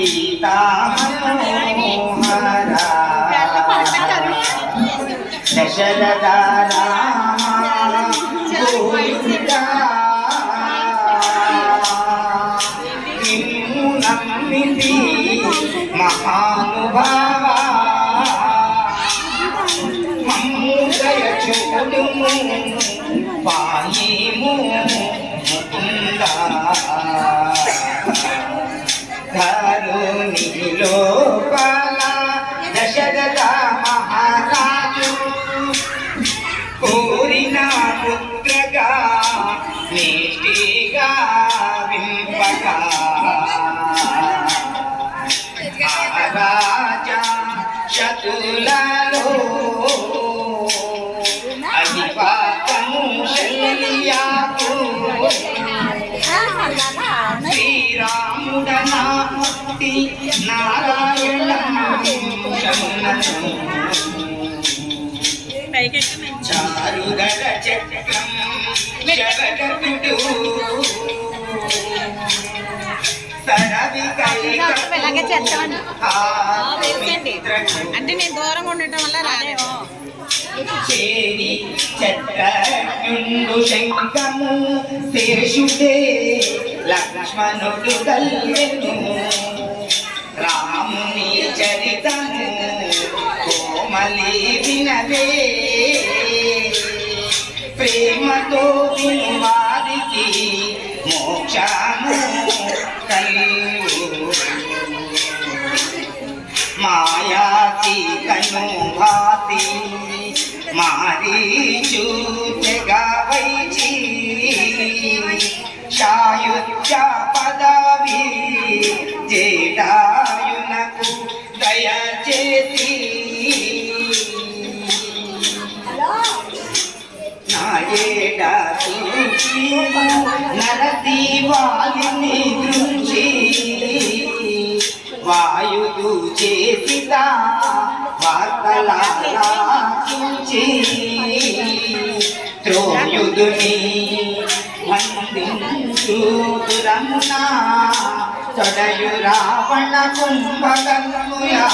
సీతా మనోహర దశరథ రామ గోవింద నిన్ను నమ్మితి మహానుభావ మమ్ము దయ చూడుము పాయము ముకుంద ధరుని లోపల దశరథ మహారాజు కోరిన పుత్రగా నీటిగా వింపగా రాజా శతులలో అధిపతము శల్యాకు శ్రీరాముడనామూర్తి నారాయణ చారుగడ చక్రం శరగతుడు అంటే నేను దూరంగా ఉండటం వల్ల రాలేమో చేరి చెట్టు శంఖము శేషుడే లక్ష్మణుడు కల్లెను రాముని చరితము కోమలి వినవే ప్రేమతో వారికి మోక్షము కల్లు మాయాతి కను భాతి మారీచు తెగవైచి శాయుధ్య పదవి జేటాయునకు దయచేసి నాయేట నరసి వాలిని దృంచి వాయుదు చేసిత వార్తలాచి త్రోయుదుని వందించురమునా తొడయు రావణ కుంభకర్ముయా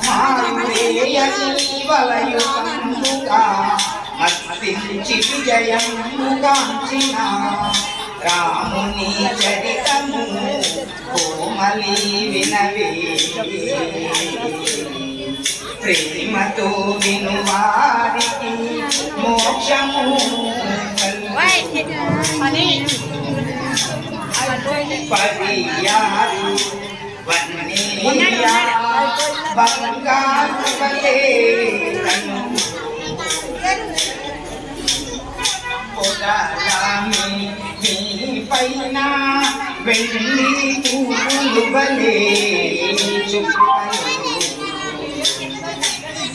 మారువేయని వలయు కంబుగా మత్సించి విజయము కాంచిన రాముని చరితము కోమలి వినవే ప్రేమతో విను వారికి మోక్షము పదియారు వన్నీయా బంగారు వలే పొదలామి నీ పైన వెళ్ళి పూలు వలే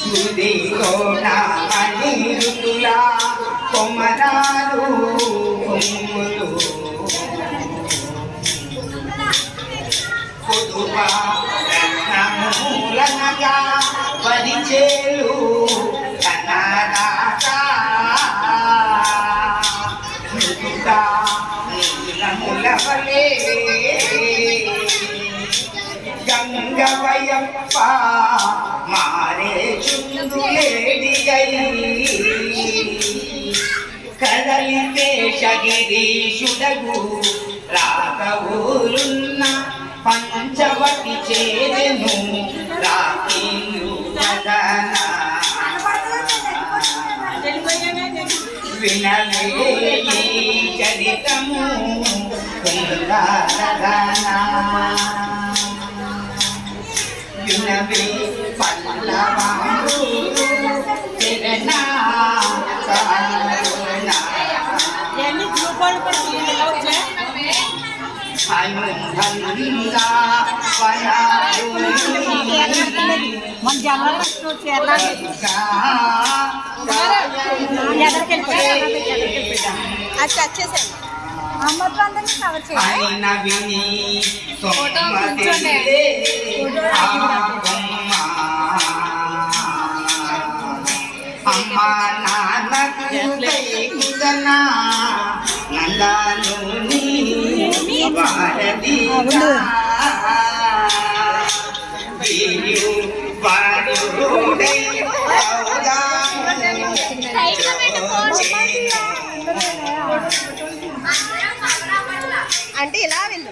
చుదిలోనా అనిరుతులా కొమరాలు కొమ్ములు పొదువా రత్నమూలనగా వరిచేలు కనరాక మృదుగా నీలముల వలే గంగవయప్ప మారే చుందులేడిగై కదలితే శగిరీషుడగు రాఘవులున్న పంచవటి చేదెను రాకీలు కదన వినలే ఈ చరితము కుందరదనా వినవే పల్లవాడు తిరనా సారునా అనుబంధంగా మన జనాలు అది టచ్ చేసాను అమ్మతో అందరినీ కవర్ చేయాలి ఫోటో కూర్చోండి అమ్మా నాన్నకు కుదనా నందాను నీ వారది వాయుడై ఔదార్యము అంటే ఇలా వెళ్ళు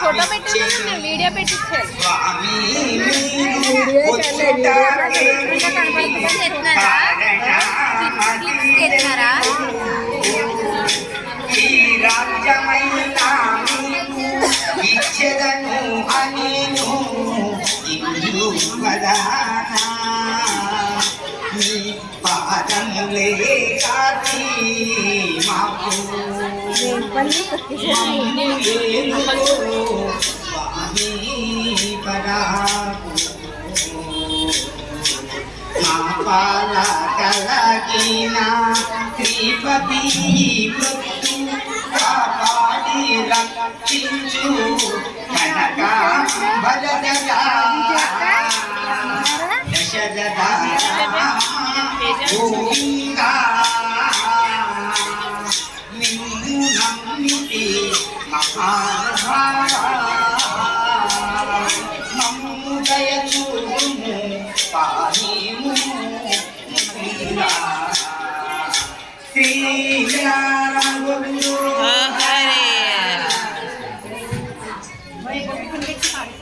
ఫోటో పెట్టి వీడియో పెట్టించారు ఇచ్చదను అనేను ఇల్లు వదానా నీ పాదములే కాచి మాకు స్వామి పరాకు మా పాల కలగిన శ్రీపతి మృత్యు కాపాడి రక్షించు కనక భజరా దశరథ గోవిందా నిన్ను నమ్మితి మహానుభావా మమ్ము దయచూడుము పాని